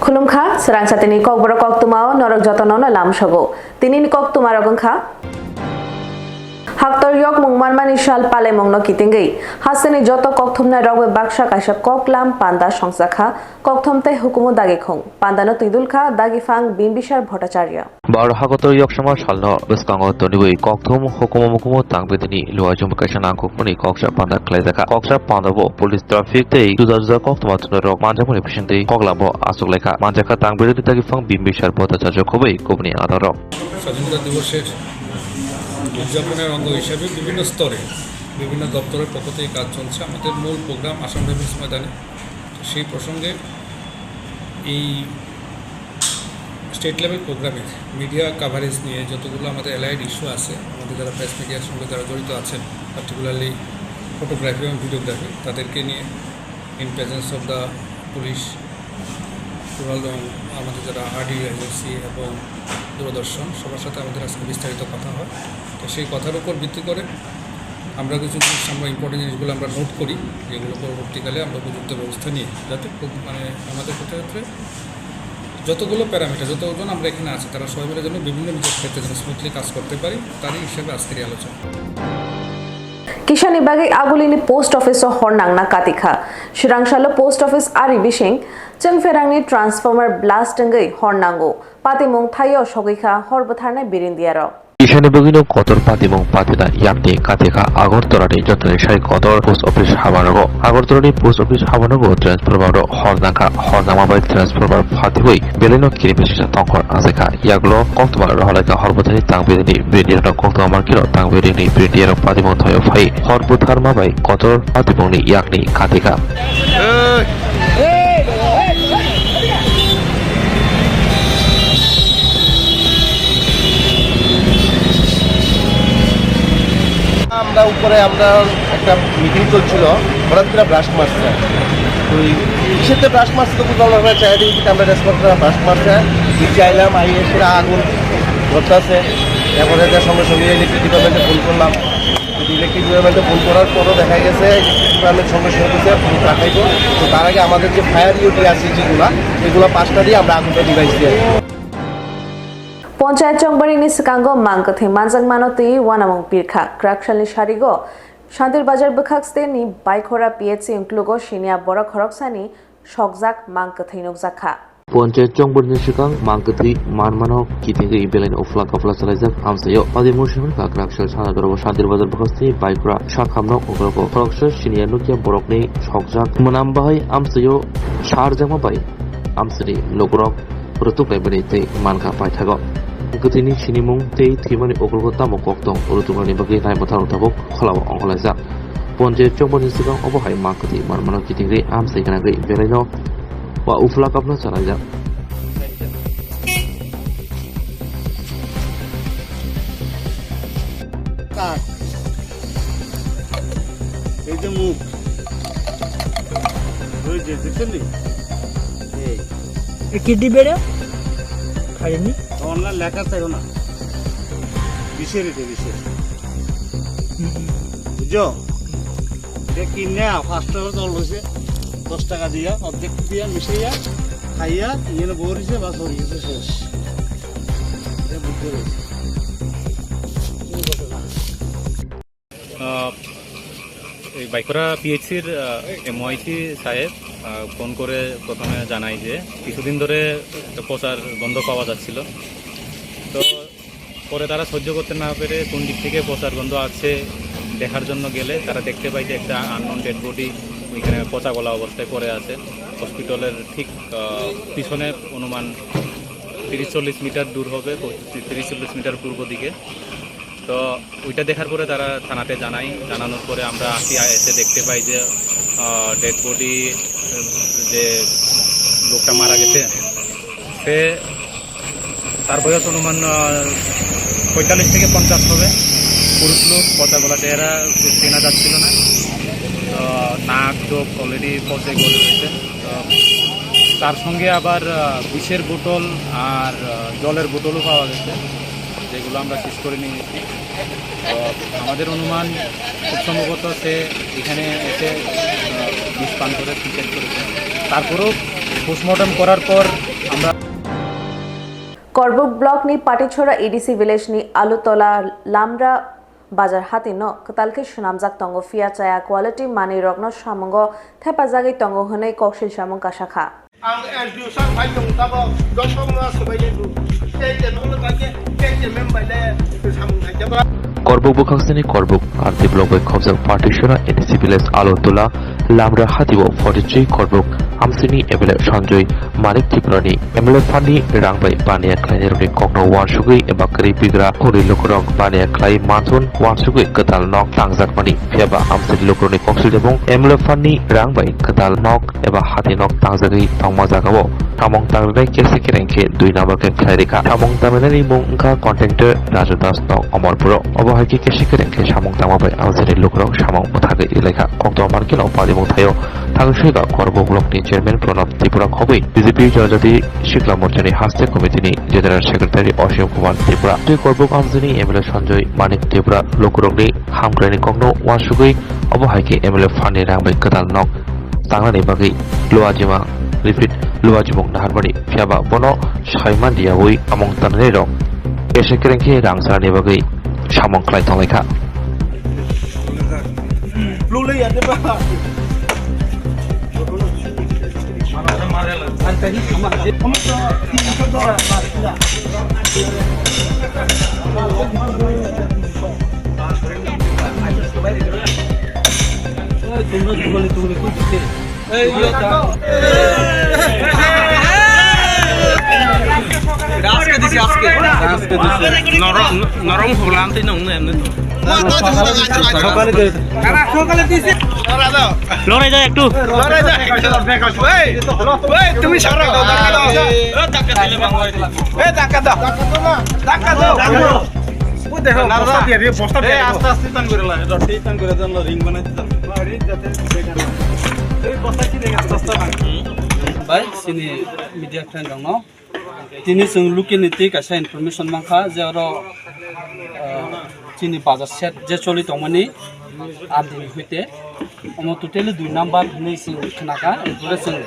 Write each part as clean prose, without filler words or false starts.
खुलुमखा Swrangchati Kokborok Koktwma norok jotono lamsago tini Koktwma rogongkha Haktor yok mungmanmani shal pale mongno kitingei haseni joto Koktwma rogbe baksa kaisa koklam panda songsakha Koktwmte hukumu dagikhong pandano tidulkha dagifang bimbisar bhattacharya bar hagotor yok sama salno beskango tonibui Koktwm hukumu mukumu tangbedini luajum kaisana kokmani koksa panda klaizaka koksa pandabo police traffic tei juda Koktwma tunarok manjamuni pishintei koklabo asuklekha manjaka tangbedini dagifang bimbisar bhattacharya khobei kobni adarok স্বাধীনতা দিবসের উদযাপনের অঙ্গ হিসেবে বিভিন্ন স্তরে বিভিন্ন দপ্তরের পক্ষ থেকে কাজ চলছে আমাদের মূল প্রোগ্রাম আসাম রেভিনিউ ময়দানে সেই প্রসঙ্গে এই স্টেট লেভেল প্রোগ্রামের মিডিয়া কাভারেজ নিয়ে যতগুলো আমাদের অ্যালাইড ইস্যু আছে আমাদের যারা প্রেস মিডিয়ার সঙ্গে যারা জড়িত আছেন পার্টিকুলারলি ফটোগ্রাফি এবং ভিডিওগ্রাফি তাদেরকে নিয়ে in presence of the police rural এবং আমাদের যারা আরডি এজেন্সি এবং দূরদর্শন সবার সাথে আমাদের আজকে বিস্তারিত কথা হয় তো সেই কথার উপর ভিত্তি করে আমরা কিছু জিনিস আমরা ইম্পর্টেন্ট জিনিসগুলো আমরা নোট করি যেগুলো পরবর্তীকালে আমরা উপযুক্ত ব্যবস্থা নিয়ে যাতে আমাদের ক্ষেত্রে যতগুলো প্যারামিটার যতজন আমরা এখানে আছি তারা সবাই মিলে যেন বিভিন্ন নিজের ক্ষেত্রে যেন স্মুথলি কাজ করতে পারি তারই হিসেবে আজকের এই আলোচনা Kisani bagi agulini post office o hornangna katikha Swrangchalo post office ari bising chengferangni transformer blast ngai hornango patimong thayo sogikha horbotharnai birindiaro Ishani bagino kotor patimong patida yakni katika agortorani jotani shai kotor post office habanago agortorani post office habanago transformer hornama bai transformer patiboi beleno kiribisha tongkor azeka yaglo Koktwma rohalaka horbotani tangbedini birindiaro Koktwma markiro tangbedini birindiaro patimong thayo phai horbotharma bai kotor patimongni yakni katika আমরা উপরে আমরা একটা meeting চলছিল হঠাৎ করে ব্রাস্ট মারছে তো কিসেতে ব্রাস্ট মারছে তো বুঝলাম আমরা চাইলে আমরা রেসপন্স ব্রাস্ট মারছে চাইলাম আইএসের আগুন ধরতেছে তারপরে সঙ্গে সঙ্গে ইলেকট্রিক ডিপার্টমেন্টে ফোন করলাম ইলেকট্রিক ডিপার্টমেন্টে ফোন করার পরও দেখা গেছে ইলেকট্রিক ডিপার্টমেন্ট সঙ্গে সঙ্গে দিচ্ছে ফোন রাখাইব তো তার আগে আমাদের যে ফায়ার ইউটি আছে যেগুলো এগুলো 5টা দিয়ে আমরা আগুনটা ডিভাইস দিয়ে Ponchayat Chongbarini Sikango Mangkathe Manjangmanoti Wanamong Pirkha Krakshali Sharigo Shantir Bajar Bukhakste ni Baikora PHC Inklugo Shinia Bora Khoroksani Shokjak Mangkathe Nokjakha Ponchayat Chongbarini Sikang Mangkathe Manmano Kitinge Ibelen Ofla Kapla Salajak Amsayo Padimushim Krakshal Sanadoro Shantir Bajar Bukhakste Baikora Shakhamno Obroko Khoroksha Shinia Nokia Borokni Shokjak Manambahai Amsayo Sharjama Bai Amsri Logrok Rutuk Lebeni Te Manka Paithago Gutini Sinimung Tei Timani Okulgota Mokoktong Urutumani Bagi Nai Motar Utabok Kolawa Ongolaza Ponchayat Chongbarini Sikang Obohai Mangkathe Manmano Kitinge Amsai Kanagri Beleno Wa Ufla Kapla Salajak এই যে মুখ ওই যে দেখলি এই কি দিবে রে খাইনি অনলাইন লেখা চাইও না বিশের বুঝছো এটা কিনে 5 টাকা জল হয়েছে 10 টাকা দিয়া অর্ধেক দিয়া মিশাইয়া খাইয়া ইয়ে বরিছে বা সরিয়েছে শেষ এই বাইকরা পিএইচসির এমওআইসি সাহেব ফোন করে প্রথমে জানাই যে কিছুদিন ধরে প্রচার গন্ধ পাওয়া যাচ্ছিল তো পরে তারা সহ্য করতে না পেরে কোন দিক থেকে প্রচার গন্ধ আছে দেখার জন্য গেলে তারা দেখতে পাই যে একটা আননোন ডেড বডি ওইখানে পচা গলা অবস্থায় পড়ে আছে হসপিটালের ঠিক পিছনে অনুমান 30-40 মিটার দূর হবে 30-40 মিটার পূর্ব দিকে তো ওইটা দেখার পরে তারা থানাতে জানানোর পরে আমরা এসে দেখতে পাই যে ডেড বডি যে লোকটা মারা গেছে সে তার বয়স অনুমান 45 থেকে 50 হবে পুরুষ লোক পচা গলা চেহারা চেনা যাচ্ছিল না নাক চোখ অলরেডি পচে গলে রয়েছে তার সঙ্গে আবার বিষের বোতল আর জলের বোতলও পাওয়া গেছে যেগুলো আমরা শেষ করে নিয়েছি আমাদের অনুমান খুব সম্ভবত সে এখানে এসে বিষ পান করে সুইসাইড করেছে তারপরেও পোস্টমর্টম করার পর Korbok block ni Patichora EDC village ni Alutola Lamra Bajar Hatino Katalke Shunamzak Tongo Fia Chaya quality money rogno Shamongo Tepazagi Tongo Hone Kokshil Shamon Kashaka. Ang education phải dùng tao bao, đó không nó sẽ bây giờ cái nó là cái member đây từ tham gia cho bạn. Korbok Bukhaksani Korbok Arti Block by Khobzak Partishora EDC village Alotola Lamra Hatibo 43 Korbok Amsini Ebele Sanjoy Manik Tiprani Emele Fani Rangbai Bania Klaineroni Kokno Wansugui Ebakari Bigra Hori Lokorok Bania Klai Mansun Wansugui Katal Nok Tangzak Mani Fiaba Amsini Lokoroni Koksil Jabong Emele Fani Rangbai Katal Nok Eba Hati Nok Tangzagi Tangmazakabo Tamong Tangbai Kesi Kerenke Dui Nabarke Klairika Tamong Tamanani Mungka Contenter Rajadas Nok Omorpuro Obohaki Kesi Kerenke Shamong Tamabai Amsini Lokorok Shamong Muthage Ileka Koktwma Markil Opadi Muthayo Tangshiga Korbok Block ni Chairman Pranab Tripura Khobui BJP Jajati Shikla Morchani Haste Committee ni General Secretary Oshim Kumar Tripura Tui Korbok Amsini MLA Sanjoy Manik Tripura Lokorokni Hamkrani Kokno Wansugui Obohaike MLA Fani Rangbai Katal Nok Tanglani Bagi Luajima Repeat Luajimong Naharbani Fiaba Bono Shaiman Diawi Among Tanrero Kesekerenke Rangsarani Bagi Shamong Klai Tonglaika Luli ya dia bah. নরম হলাম তুই নং এমনি লড়াই যায় একটু তুমি সারা দেখো আস্তে আস্তে টান করে লাগে টান করে দেন রিং বানাইতে যান Baik, sini media friend dong no. Tini sung lukin niti kasih information mangka jero sini bazar set je choli tongmani adin huite. Omo totally 2 number ni sing khnaka etore sing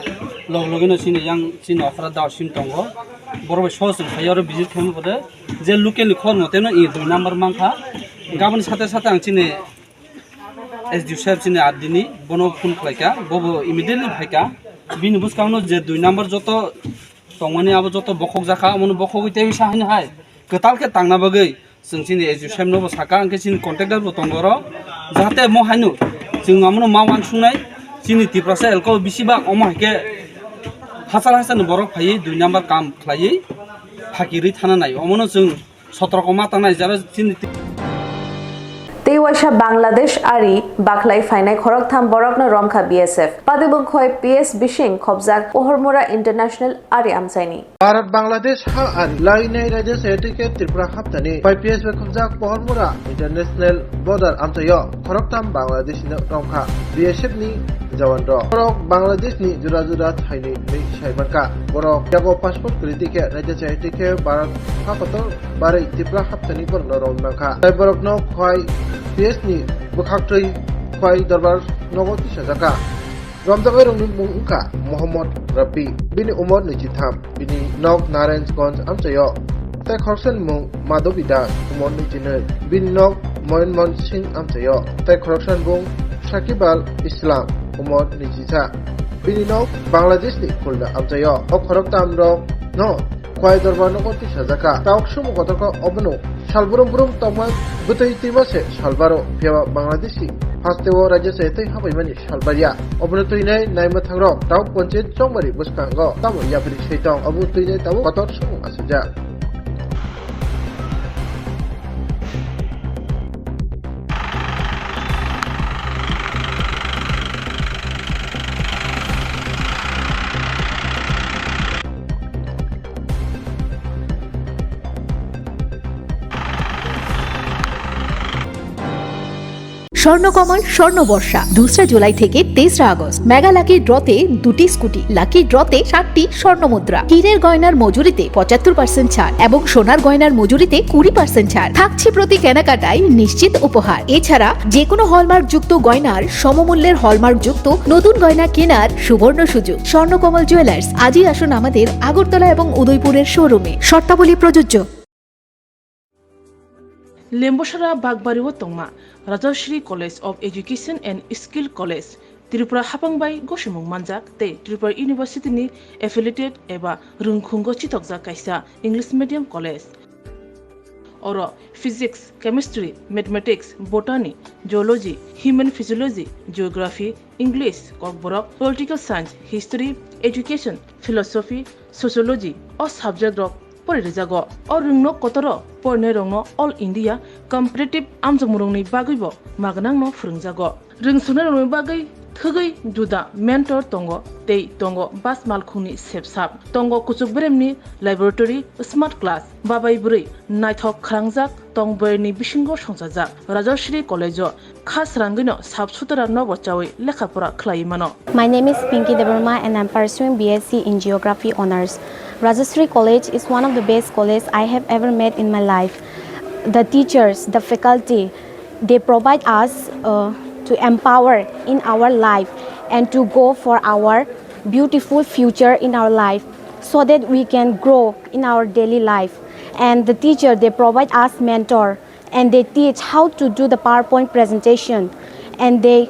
logino sini yang sini offer daw sim tongo. Borobe show sing hayaro visit kham bode je lukin khor moteno i 2 number mangka. Gabon sate sate ang sini SDU sahab sini adini bono phone khlaika bobo immediately bhaika bini buskauno je 2 number joto tongmani abo joto bokhok jaka amon bokhok ite sahini hai ketalke tangna bagai जों सिनि education no साका अंके सिनि contractor बो तंगरो जाहाते म हानु जों आमनो मावान सुनाय सिनि तिप्रासे एलको बिसिबा अमा हेके हासार हासान बरक फायै 2 नम्बर काम खलायै फाकिरि थाना नाय अमनो जों 17 को माता नाय जारा सिनि Teiwasha Bangladesh Ari Baklai Fainai Khoroktham Borokno Romkha BSF Padibung Khoi PS Bishing Khobjak Pohormura International Ari Amsaini Bharat Bangladesh ha Ari Lainai Raja Setike Tripura Haptani PS Khobjak Pohormura International Border Amsayo Khoroktham Bangladesh ni Romkha BSF ni Jawando Borok Bangladesh ni jura thaini ni Saibanka Borok Yago passport kritike Raja Setike Bharat Hakotor Bari Tripura Haptani Borno Romkha Tai Borokno Khoi PS ni Bukhaktoi Khoi Darbar Nogoti Sajaka Ramjagai Rongni Mungka Muhammad Rabi Bini Umar Nijitham Bini Nog Narayangganj Amsayo Tai Khorsen Mung Madovida Umar Nijinoi Bini Nog Moinmon Singh Amsayo Tai Khorsan Bung Shakibal Islam Umar Nijitha Bini Nog Bangladesh ni Kulna Amsayo O Khoroktam Rok No Khoi Darbar Nogoti Sajaka Taoksum Kotoko Obno Shalburum Toma Butai Timase Shalbaro Piava Bangladeshi Hastewo Raja Setai Habaimani Shalbaria Obnotuine Naimathangro Tau Ponchet Chongmari Buskango Tamu Yapri Shaitong Abutuine Tamu Kotor Sumu Asuja Swarnakamal স্বর্ণবর্ষা 2 July থেকে 23 August. Mega lucky ড্রতে 2টি scooty, lucky ড্রতে 7টি স্বর্ণমুদ্রা। হীরের গয়নার মজুরিতে 75% ছাড় এবং সোনার গয়নার মজুরিতে 20% ছাড় থাকছে প্রতি কেনাকাটায় নিশ্চিত উপহার। এছাড়া যে কোনো হলমার্কযুক্ত গয়নার সমমূল্যের হলমার্কযুক্ত নতুন গয়না কেনার সুবর্ণ সুযোগ। স্বর্ণকমল জুয়েলার্স, আজই আসুন আমাদের আগরতলা এবং উদয়পুরের শোরুমে। শর্তাবলী প্রযোজ্য। লেম্বসরা বাগবাড়ি ও তংমা Rajashree college of education and skill college Tripura हापांबाई गसुमुं मानजाक ते त्रिपुरा यूनिवर्सिटी एफिलिएटेड एबा रुंखुंगो चितकजाक कायसा इंग्लिश मीडियम कलेज और physics chemistry mathematics botany geology human physiology geography English Kokborok political science history education philosophy sociology और सब्जेक्ट रक परिरेजागो और रुंनो कतर परने रंगनो ऑल इंडिया कम्पिटिटिव आमजमुरंनि बागैबो मागनांनो फोरोंजागो रोंसुनाय रंगनि बागै थगै जुदा मेंटर तंगो तै तंगो बास मालखुनि सेबसाब तंगो कुचुक ब्रेमनि लैबोरेटरी स्मार्ट क्लास बाबाय बुरै नायथक खालांजाक तंबरनि बिसिंगो संसाजाक राजश्री कलेजो खास रांगैनो साबसुतरा नबचावै लेखाफोरा खलायमानो। My name is Pinky Devarma and I'm pursuing BSc in Geography Honours. Rajashri College is one of the best colleges I have ever met in my life. The teachers, the faculty, they provide us to empower in our life and to go for our beautiful future in our life so that we can grow in our daily life. And the teacher, they provide us mentor and they teach how to do the PowerPoint presentation and they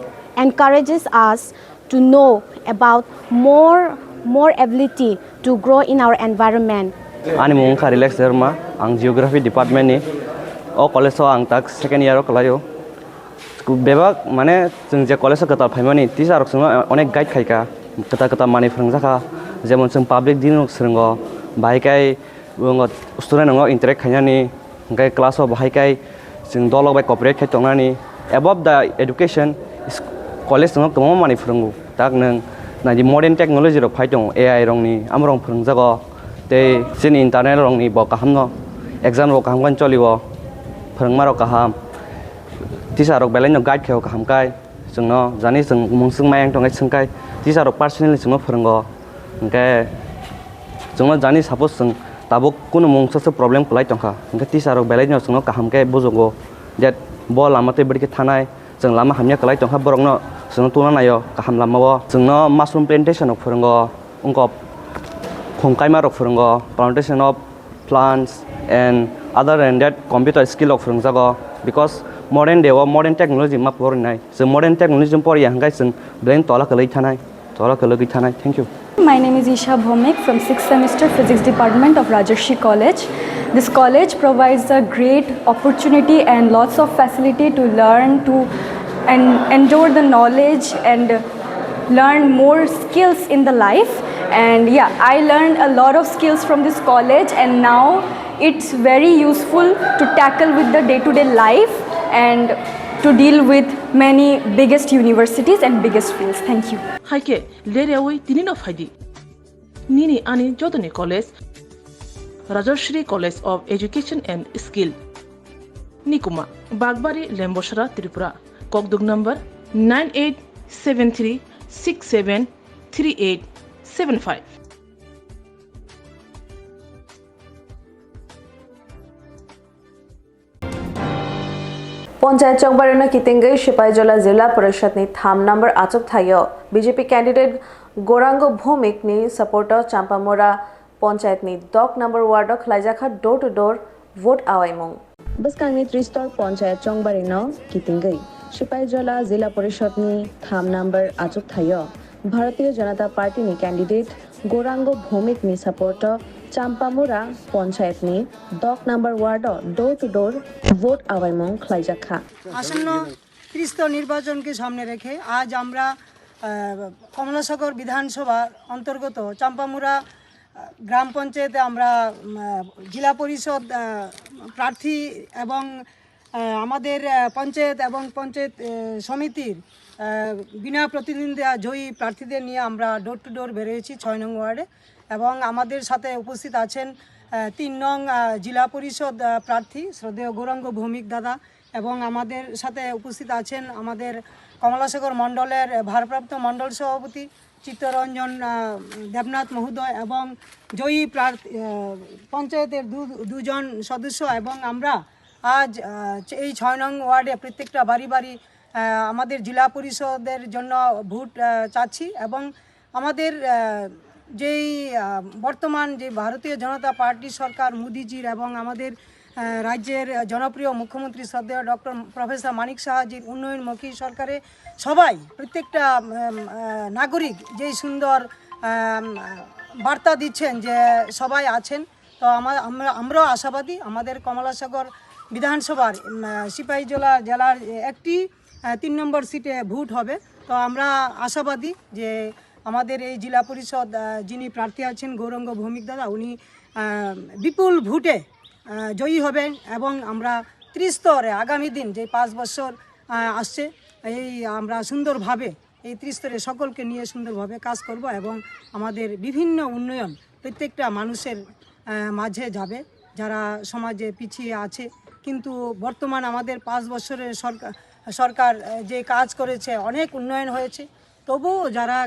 encourages us to know about more ability to grow in our environment. Ani mung Relax Derma, ang Geography Department ni o college so ang tak second year kalayo. Bebak mane जों जे college कतार फाइमानि teacher जों अनेक guide खायका कता माने फोरोंजाखा जेमन जों public दिन सोंगो बाहायकाय student नंगो इन्टारेक्ट खायनानि गाय क्लासाव बाहायकाय जों दलग बाय कॉपरेट खायतंनानि एबव द एडुकेशन कलेज जों गोबां माने फोरोंगो दाक नों नादि मडार्न टेक्नोलॉजी रक फायदं एआई रंनि आमरं फोरोंजागो ते जों इन्टारनेट रंनि ब काहामनो एग्जाम रक काहामगन चलिबो फोरोंमा रक काहाम टिचार रक बेलायनो गाइड खायो काहामकाय जोंनो जानि जों मुंसुं मायang दंगाय सोंकाय टिचार रक पार्सनेलि जोंनो फोरोंगो ओंके जोंनो जानि सपोज जों दाबो कुनु मुंसो प्रब्लेम खलाय दंखा ओंके टिचार रक बेलायनो जोंनो काहामके बुजोगो देट ब लामाते बडके थानाय जों लामा हामया खलाय दंखा बरंनो जोंनो तुना नायो काहाम लामावो जोंनो माशरूम प्लान्टेशन रक फोरोंगो उंको फंकायमा रक फोरोंगो plantation of plants and other than that computer skill of फोरोंजागो because modern day or modern technology ma porinai so modern technology pori hangai sing brain tola kalai thanai thank you. My name is Isha Bhomik from 6th semester physics department of Rajashri College. This college provides a great opportunity and lots of facility to learn to and endure the knowledge and learn more skills in the life. And yeah, I learned a lot of skills from this college and now it's very useful to tackle with the day-to-day life and to deal with many biggest universities and biggest fields. Thank you. Haike lerewi tinino faidi nini ani jodoni college Rajashri College of Education and Skill Nikuma Bagbari Lemboshara Tripura Kokdug number 9873673875. Panchayat चौकबारिनो कितेंगै सिपाहीजला जिला परिषदनि 3 number आचक थायो BJP candidate Gourang भौमिकनि support Champamura पंचायतनि 10 number ward खलायजाखा door to door vote आवायमुं बसकांनि त्रिस्तर पंचायत चौकबारिनो कितेंगै सिपाहीजला जिला परिषदनि 3 नम्बर आचक थायो भारतीय जनता पार्टीनि कैंडिडेट गौरांग भौमिकनि सपोर्ट चाम्पामुरा पंचायतनि 10 number ward door to door vote आवायमुं खलायजाखा आसन्न त्रिस्तर निर्वाचन के सामने रेखे आज आमरा कमलासागर विधानसभा अंतर्गत चाम्पामुरा ग्राम पंचायते आमरा जिला परिषद प्रार्थी एवं आमादेर पंचायत एवं पंचायत समितिर बिना प्रतिद्वंद्वी जयी प्रार्थीदेर निये आमरा डोर टू डोर बेरिয়েছি 6 नং वार्डे এবং আমাদের সাথে উপস্থিত আছেন 3 নং জেলা পরিষদ প্রার্থী শ্রদ্ধেয় গৌরাঙ্গ ভৌমিক দাদা এবং আমাদের সাথে উপস্থিত আছেন আমাদের কমলাসাগর মণ্ডলের ভারপ্রাপ্ত মণ্ডল সভাপতি চিত্তরঞ্জন দেবনাথ মহোদয় এবং জয়ী পঞ্চায়েতের দুজন সদস্য এবং আমরা আজ এই 6 নং ওয়ার্ডে প্রত্যেকটা বাড়ি বাড়ি আমাদের জেলা পরিষদের জন্য ভোট চাচ্ছি এবং আমাদের যেই বর্তমান যে ভারতীয় জনতা পার্টি সরকার মোদিজির এবং আমাদের রাজ্যের জনপ্রিয় মুখ্যমন্ত্রী শ্রদ্ধেয় ডক্টর প্রফেসর মানিক সাহাজির উন্নয়নমুখী সরকারে সবাই প্রত্যেকটা নাগরিক যেই সুন্দর বার্তা দিচ্ছেন যে সবাই আছেন। তো আমরাও আশাবাদী আমাদের কমলাসাগর বিধানসভার সিপাহীজলা জেলার একটি 3 নম্বর সিটে ভোট হবে। তো আমরা আশাবাদী যে আমাদের এই জেলা পরিষদ যিনি প্রার্থী আছেন গৌরাঙ্গ ভৌমিক দাদা উনি বিপুল ভোটে জয়ী হবেন এবং আমরা ত্রিস্তরে আগামী দিন যে 5 বছর আসছে এই আমরা সুন্দরভাবে এই ত্রিস্তরে সকলকে নিয়ে সুন্দরভাবে কাজ করব এবং আমাদের বিভিন্ন উন্নয়ন প্রত্যেকটা মানুষের মাঝে যাবে যারা সমাজে পিছিয়ে আছে। কিন্তু বর্তমান আমাদের 5 বছরের সরকার যে কাজ করেছে অনেক উন্নয়ন হয়েছে, তবুও যারা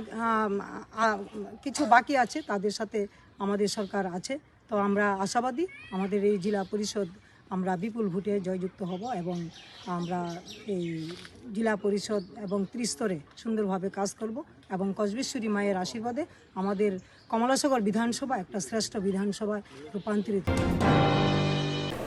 কিছু বাকি আছে তাদের সাথে আমাদের সরকার আছে। তো আমরা আশাবাদী আমাদের এই জেলা পরিষদ আমরা বিপুল ভোটে জয়যুক্ত হব এবং আমরা এই জেলা পরিষদ এবং ত্রিস্তরে সুন্দরভাবে কাজ করব এবং কসবেশ্বরী মায়ের আশীর্বাদে আমাদের কমলাসাগর বিধানসভা একটা শ্রেষ্ঠ বিধানসভায় রূপান্তরিত।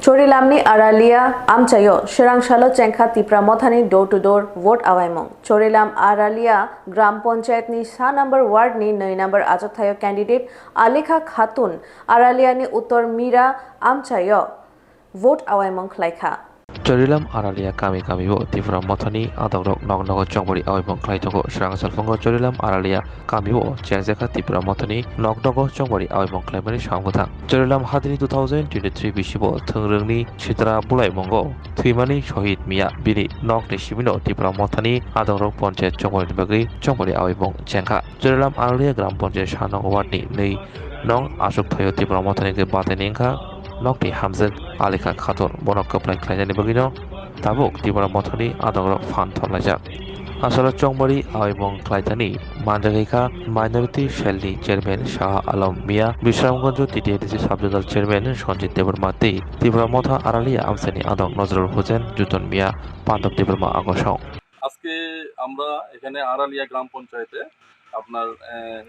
Chorilamni Aralia Amchayo Swrangchati Kokborok Koktwma door to door vote awaimong Chorilam Aralia Gram Panchayat ni 6 number ward ni 9 number ajothayo candidate Alika Khatun Aralia ni Uttor Mira Amchayo vote awaimong khlaikha Chorilam Aralia kami bo Kokborok Koktwma adogrok nognogo chongbori awaimong khlaitoko Swrangchati Chorilam Aralia kami bo Kokborok Koktwma nognogo chongbori awaimong khlaimani samgotha Chorilam hadini 2023 bisibo thungrungni sitra bulai mongo thuimani shohid miya bini nok ni simino Kokborok Koktwma adogrok panchayat chongbori bagri chongbori awaimong chengkha Chorilam Aralia gram panchayat 6 nong ward ni 2 nong asuk thayo Kokborok Koktwma ke batenengkha Nokni Hamzat Alika Khatun Bonok Kaplai Klainani Bagino Tabuk Kokborok Koktwma adogrok fan thorlaijak Asolo Chongbori Awaimong Klaitani Manjagika Minority Shelly Chairman Shah Alam Mia Bisramganj TTDC Subjodal Chairman Sonjit Debormati Kokborok Koktwma Aralia Amsani Adok Nozrul Hosen Juton Mia Pandok Deborma Agosong আজকে আমরা এখানে আড়ালিয়া গ্রাম পঞ্চায়েতে আপনার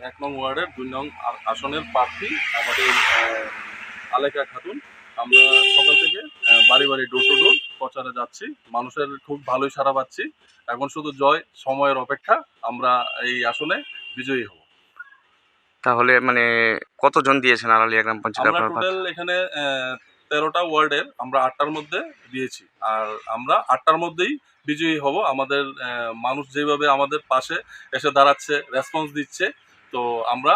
1 নং ওয়ার্ডের 2 নং আসনের প্রার্থী আমাদের আলেকা খাতুন আমরা সকাল থেকে বাড়ি বাড়ি ডোর টু ডোর প্রচারে যাচ্ছি মানুষের খুব ভালোই সাড়া পাচ্ছি এখন শুধু সময়ের অপেক্ষা আমরা এই আসনে বিজয়ী হব তাহলে মানে কতজন দিয়েছেন আড়ালিয়া গ্রাম পঞ্চায়েত আমরা টোটাল এখানে 13টা ওয়ার্ডের আমরা 8টার মধ্যে দিয়েছি আর আমরা 8টার মধ্যেই বিজয়ী হব আমাদের মানুষ যেভাবে আমাদের পাশে এসে দাঁড়াচ্ছে রেসপন্স দিচ্ছে তো আমরা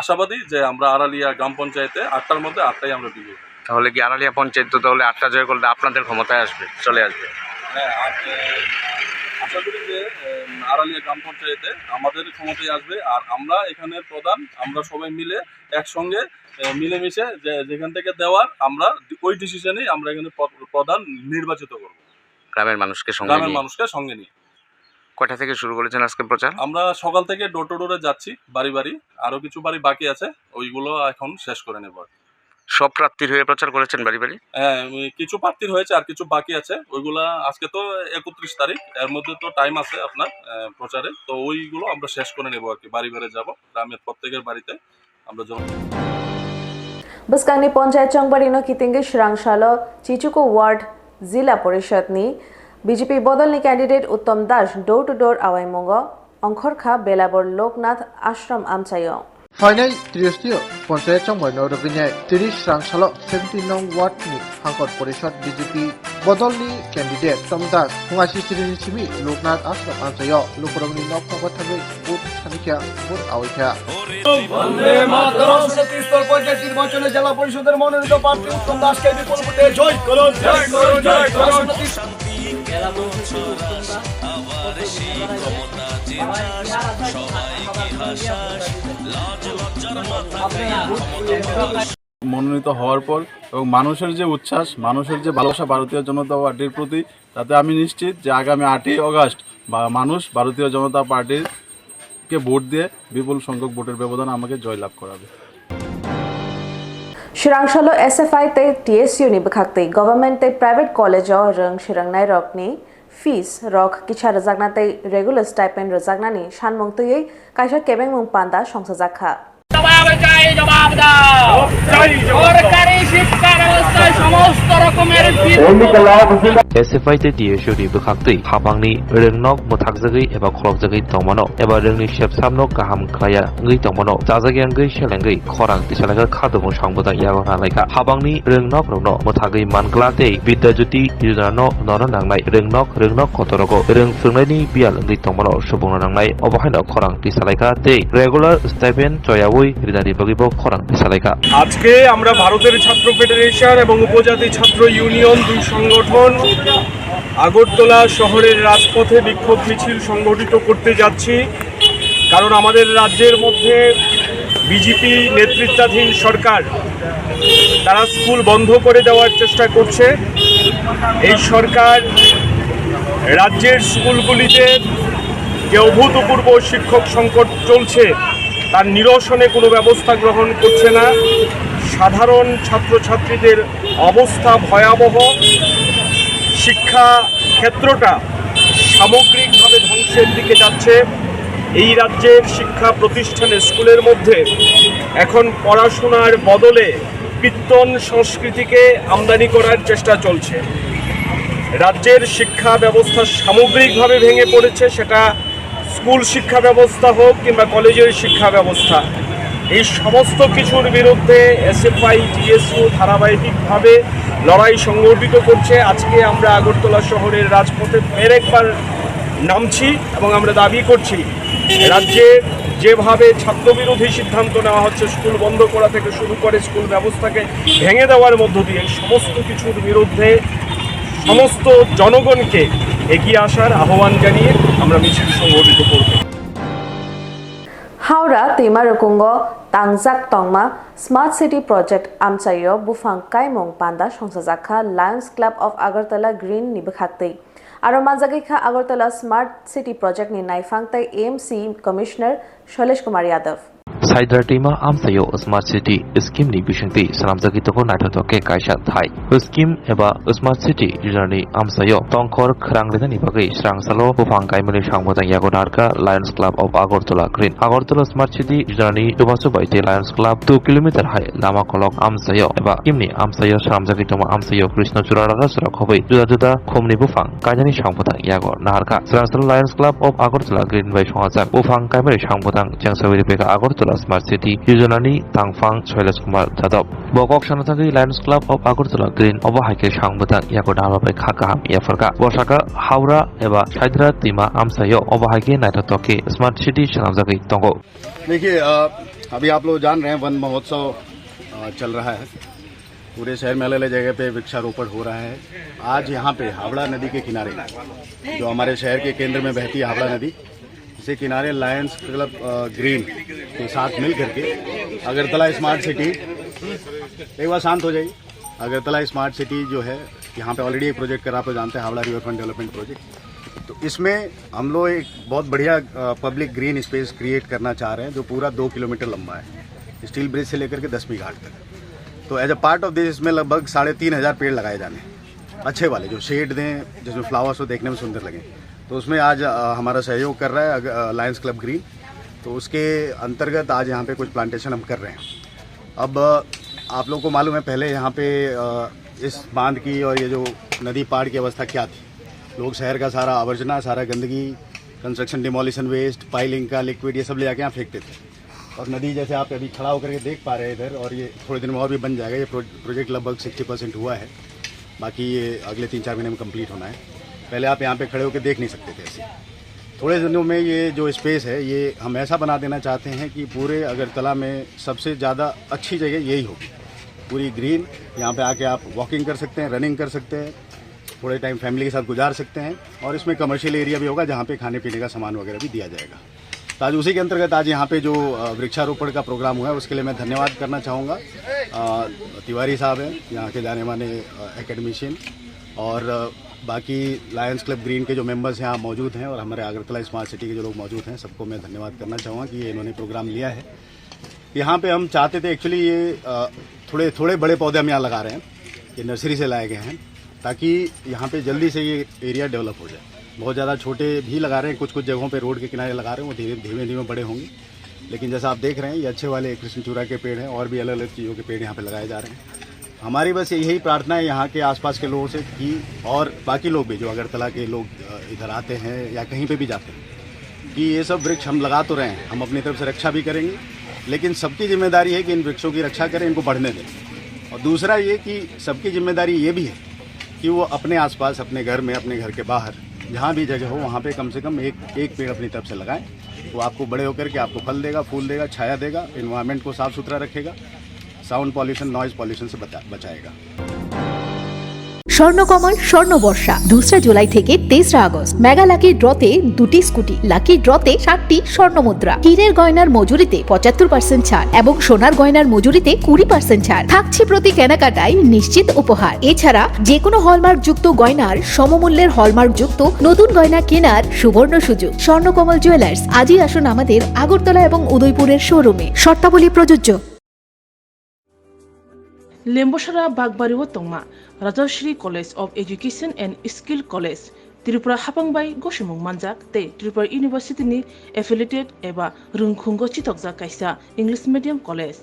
আশাবাদী যে আমরা আড়ালিয়া গ্রাম পঞ্চায়েতে 8টার মধ্যে 8টাই আমরা বিজয়ী তাহলে কি আড়ালিয়া পঞ্চায়েত তো তাহলে 8টা জয় করলে আপনাদের ক্ষমতায় চলে আসবে হ্যাঁ আশা করি যে আড়ালিয়া গ্রাম পঞ্চায়েতে আমাদের ক্ষমতায় আসবে আর আমরা এখানে প্রধান আমরা সবাই মিলে একসঙ্গে মিলেমিশে যেখান থেকে দেওয়ার আমরা ওই ডিসিশনেই আমরা এখানে প্রধান নির্বাচিত করব গ্রামের মানুষকে সঙ্গে নিয়ে কয়টা থেকে শুরু করেছেন আজকে প্রচার আমরা সকাল থেকে ডোর টু ডোরে যাচ্ছি বাড়ি বাড়ি আরো কিছু বাড়ি বাকি আছে ওইগুলো এখন শেষ করে নেব সব প্রার্থীর হয়ে প্রচার করেছেন বাড়ি বাড়ি হ্যাঁ কিছু প্রার্থীর হয়েছে আর কিছু বাকি আছে ওইগুলা আজকে তো 31 তারিখ এর মধ্যে তো টাইম আছে আপনার প্রচারে তো ওইগুলো আমরা শেষ করে নেব আর কি বাড়ি বাড়ি যাব গ্রামের প্রত্যেকের বাড়িতে আমরা Buskangni Panchayat Chongbori no Kitingi Swrangchati Chichuko Ward Zila Porishad ni BJP Bodolni candidate Uttom Das door to door awaimongo Ongkhorkha Belabor Loknath Ashram Amchayo Final Triostio Panchayat Chongbori no Robinai 30 Swrangchati 17 nong ward ni Hangkot Porishad BJP Bodolni candidate Uttom Das Hungasi Srini Chimi Loknath Ashram Amchayo Lukorongni nok Kokborok Vote Sanikya Vote Awikya বন্দে মাতরম ত্রিস্তর পঞ্চায়েত নির্বাচনে জেলা পরিষদের মনোনীত প্রার্থী উত্তম দাসকে বিপুল ভোটে জয় করুন জয় করুন জয় করুন জেলা পরিষদ আবার সেই ক্ষমতা সবাই কি হাসাস লাজ লজ্জার মাথা মনোনীত হওয়ার পর এবং মানুষের যে উচ্ছ্বাস, মানুষের যে ভালোবাসা ভারতীয় জনতা পার্টির প্রতি, তাতে আমি নিশ্চিত যে আগামী 8ই অগাস্ট মানুষ ভারতীয় জনতা পার্টিকে ভোট দিয়ে বিপুল সংখ্যক ভোটের ব্যবধান আমাকে জয়লাভ করাবে। Swrangchalo SFI te TSU ni bekhakte government te private college o rang shirangnai rok ni fees rok kicha rajagna te regular stipend rajagna ni shanmong tei kaisa kebeng mung panda songsajaka SFI te TSU ni bekhakte habangni rengnok muthakjagui eba kholokjagui tongmano eba rengni shepsamno kaham khlaya ngui tongmano jajagyangui shelengui khorang tisalaga khadong sangbodang yago nalaika habangni rengnok rokno muthagui mangla tei Vidyajyoti yojana nono nangnai rengnok kotorogo reng phungnai bial ngui tongmano subungno nangnai obahaino khorang tisalaika tei regular stipend choyawui ridari bagibo khorang tisalaika আজকে আমরা ভারতের ছাত্র federation এবং উপজাতি ছাত্র union দুই সংগঠন আগরতলা শহরের রাজপথে বিক্ষোভ মিছিল সংগঠিত করতে যাচ্ছি, কারণ আমাদের রাজ্যের মধ্যে বিজেপি নেতৃত্বাধীন সরকার তারা স্কুল বন্ধ করে দেওয়ার চেষ্টা করছে। এই সরকার রাজ্যের স্কুলগুলিতে যে অভূতপূর্ব শিক্ষক সংকট চলছে তার নিরসনে কোনো ব্যবস্থা গ্রহণ করছে না। সাধারণ ছাত্রছাত্রীদের অবস্থা ভয়াবহ, শিক্ষা ক্ষেত্রটা সামগ্রিকভাবে ধ্বংসের দিকে যাচ্ছে। এই রাজ্যের শিক্ষা প্রতিষ্ঠানে স্কুলের মধ্যে এখন পড়াশোনার বদলে কীর্তন সংস্কৃতিকে আমদানি করার চেষ্টা চলছে। রাজ্যের শিক্ষা ব্যবস্থা সামগ্রিকভাবে ভেঙে পড়েছে, সেটা স্কুল শিক্ষা ব্যবস্থা হোক কিংবা কলেজের শিক্ষা ব্যবস্থা। এই সমস্ত কিছুর বিরুদ্ধে SFI TSU ধারাবাহিকভাবে লড়াই সংগঠিত করছে। আজকে আমরা আগরতলা শহরের রাজপথে ফের একবার নামছি এবং আমরা দাবি করছি রাজ্যে যেভাবে ছাত্রবিরোধী সিদ্ধান্ত নেওয়া হচ্ছে, স্কুল বন্ধ করা থেকে শুরু করে স্কুল ব্যবস্থাকে ভেঙে দেওয়ার মধ্য দিয়ে সমস্ত কিছুর বিরুদ্ধে সমস্ত জনগণকে এগিয়ে আসার আহ্বান জানিয়ে আমরা মিছিল সংগঠিত করব। Howrah Timarukunggo Tangjak Tongma Smart City Project Amchayo Bufang Kaimong Panda Songsajaka Lions Club of Agartala Green ni bekhakte aro manjagikha Agartala Smart City Project ni naifangtai AMC Commissioner Shailesh Kumar Yadav Saidratima Amsayo Smart City Scheme ni bishingti sanamjagitoko naithotoke kaisa thai scheme eba Smart City yojana Amsayo tongkhor khrangrena ni bagai Swrangchalo bufang kaimani sangbodang yagonarka Lions Club of Agartala Green Agartala Smart City yojana dubasu baite Lions Club 2 km hai lama kolok Amsayo eba scheme ni Amsayo sanamjagitoma Amsayo Krishna Churaraga surakhoi juda khomni bufang kaijani sangbodang yagor naharka Swrangchalo Lions Club of Agartala Green bai songjak bufang kaimani sangbodang jangsawiri beka Agartala Smart City Yojana Tangfang Shailesh Kumar Yadav Bokok Shanatagi Lions Club of Agartala Green Obahaike Sangbodang Yagodahabai Khakaham Yafarka Bosaka Haura eba Saidra Tima Amsayo Obahaike Naithotoke Smart City Shanamjagi Tongo। देखिए अभी आप लोग जान रहे हैं one महोत्सव चल रहा है, पूरे शहर में अलग अलग जगह पे वृक्षारोपण हो रहा है। आज यहाँ पे हावड़ा नदी के किनारे जो हमारे शहर के केंद्र में बहती है हावड़ा नदी, इसे किनारे लायंस क्लब ग्रीन के साथ मिल करके अगरतला स्मार्ट सिटी, एक बार शांत हो जाइए, अगरतला स्मार्ट सिटी जो है यहाँ पे ऑलरेडी एक प्रोजेक्ट कर आप लोग जानते हैं Howrah river front development project, तो इसमें हम लोग एक बहुत बढ़िया पब्लिक ग्रीन स्पेस क्रिएट करना चाह रहे हैं जो पूरा 2 किलोमीटर लंबा है, स्टील ब्रिज से लेकर के 10वीं घाट तक। तो as a part of this इसमें लगभग 3,500 पेड़ लगाए जाने अच्छे वाले जो शेड दें, जिसमें फ्लावर्स हो देखने में सुंदर लगें। तो उसमें आज हमारा सहयोग कर रहा है लायंस क्लब ग्रीन, तो उसके अंतर्गत आज यहाँ पे कुछ प्लांटेशन हम कर रहे हैं। अब आप लोग को मालूम है पहले यहाँ पे इस बांध की और ये जो नदी पाड़ की अवस्था क्या थी, लोग शहर का सारा आवर्जना, सारा गंदगी, कंस्ट्रक्शन डिमोलिशन वेस्ट, पाइलिंग का लिक्विड ये सब ले जाके यहाँ फेंकते थे, और नदी जैसे आप अभी खड़ा होकर के देख पा रहे हैं इधर, और ये थोड़े दिन में और भी बन जाएगा। ये प्रोजेक्ट लगभग 60% हुआ है, बाकी ये अगले 3-4 महीने में कंप्लीट होना है। पहले आप यहाँ पे खड़े होकर देख नहीं सकते थे ऐसे। थोड़े दिनों में ये जो स्पेस है ये हम ऐसा बना देना चाहते हैं कि पूरे अगरतला में सबसे ज़्यादा अच्छी जगह यही होगी, पूरी ग्रीन। यहाँ पे आके आप वॉकिंग कर सकते हैं, रनिंग कर सकते हैं, थोड़े टाइम फैमिली के साथ गुजार सकते हैं, और इसमें कमर्शियल एरिया भी होगा जहाँ पे खाने पीने का सामान वगैरह भी दिया जाएगा। तो आज उसी के अंतर्गत आज यहाँ पे जो वृक्षारोपण का प्रोग्राम हुआ है उसके लिए मैं धन्यवाद करना चाहूँगा। तिवारी साहब हैं यहाँ के जाने माने एकेडमिशियन, और बाकी लायंस क्लब ग्रीन के जो मेंबर्स यहाँ मौजूद हैं, और हमारे अगरतला स्मार्ट सिटी के जो लोग मौजूद हैं, सबको मैं धन्यवाद करना चाहूँगा कि ये इन्होंने प्रोग्राम लिया है। यहाँ पे हम चाहते थे एक्चुअली ये थोड़े बड़े पौधे हम यहाँ लगा रहे हैं, ये नर्सरी से लाए गए हैं ताकि यहाँ पे जल्दी से ये एरिया डेवलप हो जाए। बहुत ज़्यादा छोटे भी लगा रहे हैं, कुछ जगहों पे रोड के किनारे लगा रहे हैं, वो धीमे धीमे बड़े होंगे। लेकिन जैसा आप देख रहे हैं ये अच्छे वाले कृष्णचूड़ा के पेड़ हैं, और भी अलग अलग चीज़ों के पेड़ यहाँ पे लगाए जा रहे हैं। हमारी बस यही प्रार्थना है यहाँ के आसपास के लोगों से कि, और बाकी लोग भी जो अगरतला के लोग इधर आते हैं या कहीं पे भी जाते हैं, कि ये सब वृक्ष हम लगा तो रहे हैं, हम अपनी तरफ से रक्षा भी करेंगे, लेकिन सबकी जिम्मेदारी है कि इन वृक्षों की रक्षा करें, इनको बढ़ने दें। और दूसरा ये कि सबकी जिम्मेदारी ये भी है कि वो अपने आसपास, अपने घर में, अपने घर के बाहर जहाँ भी जगह हो वहाँ पे कम से कम एक पेड़ अपनी तरफ से लगाएं। वो आपको बड़े होकर के आपको फल देगा, फूल देगा, छाया देगा, एनवायरनमेंट को साफ सुथरा रखेगा, साउंड पॉल्यूशन, नॉइज पॉल्यूशन से बचाएगा। স্বর্ণকমল স্বর্ণবর্ষা 2 জুলাই থেকে 23 আগস্ট মেগা লাকি ড্রতে 2টি স্কুটি, লাকি ড্রতে 7টি স্বর্ণমুদ্রা, হীরের গয়নার মজুরিতে 75% ছাড় এবং সোনার গয়নার মজুরিতে 20% ছাড় থাকছে প্রতি কেনাকাটায় নিশ্চিত উপহার। এছাড়া যে কোনো হলমার্ক যুক্ত গয়নার সমমূল্যের হলমার্ক যুক্ত নতুন গয়না কেনার সুবর্ণ সুযোগ। স্বর্ণকমল জুয়েলার্স, আজই আসুন আমাদের আগরতলা এবং উদয়পুরের শোরুমে। শর্তাবলী প্রযোজ্য। लेम्बोसरा बागबारिव तंगमा Rajshree college of education and skill college Tripura हापंगबाई गोशुमुंग मानजाक ते त्रिपुरा यूनिवर्सिटी नि एफिलिएटेड एबा रुंखुंगो चितकजा कायसा इंग्लिश मीडियम कॉलेज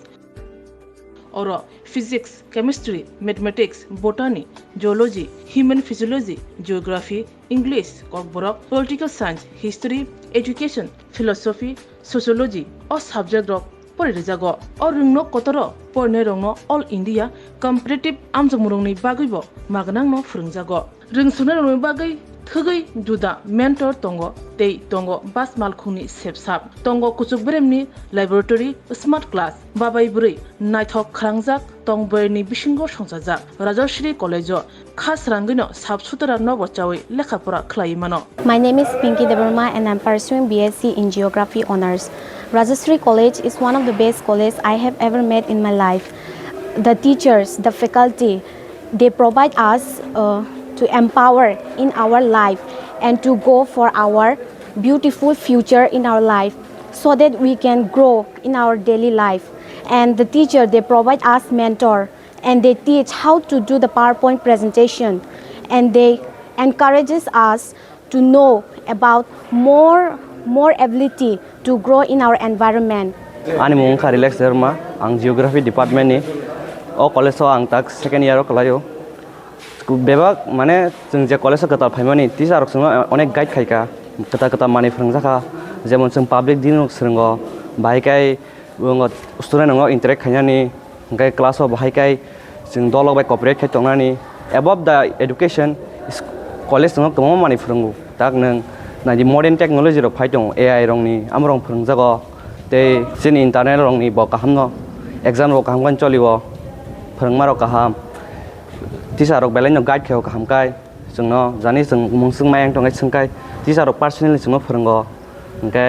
और physics, chemistry, mathematics, botany, geology, human physiology, geography, English, Kokborok, political science, history, education, philosophy, sociology और सब्जेक्ट रक परिजागो और रुंगनो कतरो परने रंगनो ऑल इंडिया कम्पिटिटिव आमजमुरंनि बागैबो मागनांनो फोरोंजागो रोंसुनो रंगनि बागै थगै जुदा मेंटर तंगो तै तंगो बास मालखुनि सेबसाब तंगो कुचुक ब्रेमनि लैबोरेटरी स्मार्ट क्लास बाबाई बुरै नायथक खालांजाक तंबरनि बिसिंगो संजाजाक राजश्री कॉलेजो खास रांगैनो साबसुतरा नबचावै लेखाफोरा खलायमानो। My name is Pinky Debarma and I'm pursuing BSc in Geography Honours. Rajashri College is one of the best colleges I have ever met in my life. The teachers, the faculty, they provide us to empower in our life and to go for our beautiful future in our life so that we can grow in our daily life. And the teacher, they provide us mentor and they teach how to do the PowerPoint presentation and they encourages us to know about more ability to grow in our environment. Ani mung ka relax derma ang geography department ni o college so ang tak second year kalayo bebak mane जों जे college kata phaimani teacher rok onek guide khaika kata mani phrangjaka jemon जों public din rok srungo bhaikai student ngo interact khainani gai class o bhaikai जों dolok bai cooperate khai tongnani above the education college ngo komo mani phrangu tak nang na di modern technology rok phai tong AI rong ni amrong phranjago te sin internet rong ni bo kahamno exam rok kaham cholibo phrangma rok kaham teacher rok belai no guide kheo kaham kai jongno jani jong mungsung mayang tongai sungkai teacher rok personally jongno phrango engke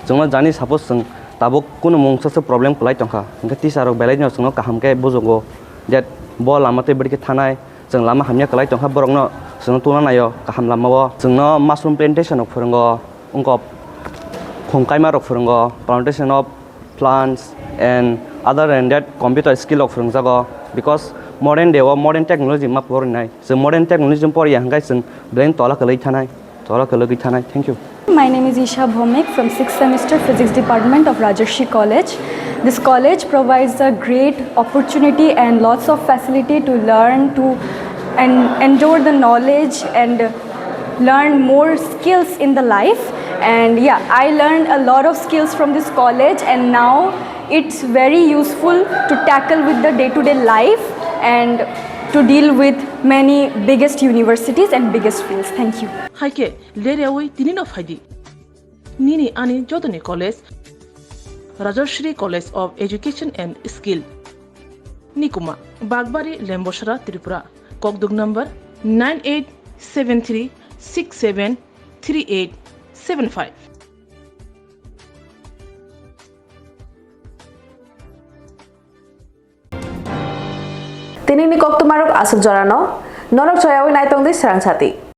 jongno jani suppose jong tabuk kuno mungsa problem kulai tongkha engke teacher rok belai no jongno kaham kai bojogo that bo lamate bidike thanai jong lama hamya kulai tongkha borokno जों तुना नायो गाहाम लामाओ जोंनो mushroom plantation of फोरोंगो उनको फंकाइमा रक फोरोंगो plantation of plants and other and that computer skill of फोरोंजागो बिकॉज मॉडर्न डे व मॉडर्न टेक्नोलॉजी मा फोरोंनाय जों मॉडर्न टेक्नोलॉजी जों परि हांगाय जों ब्रेन तला कलै थानाय thank you. My name is Isha Bhomik from 6th semester Physics Department of Rajarshi College. This college provides a great opportunity and lots of facility to learn and endure the knowledge and learn more skills in the life. And yeah, I learned a lot of skills from this college and now it's very useful to tackle with the day-to-day life and to deal with many biggest universities and biggest fields. Thank you. Haike lerewi tinino faidi nini ani jodoni college Rajashri College of Education and Skill Nikuma Bagbari Lembosara Tripura Kokduk number 9873673875 Tinini Kokborok Asuk Jorano, Norok Choyawi Naitong di Swrangchati.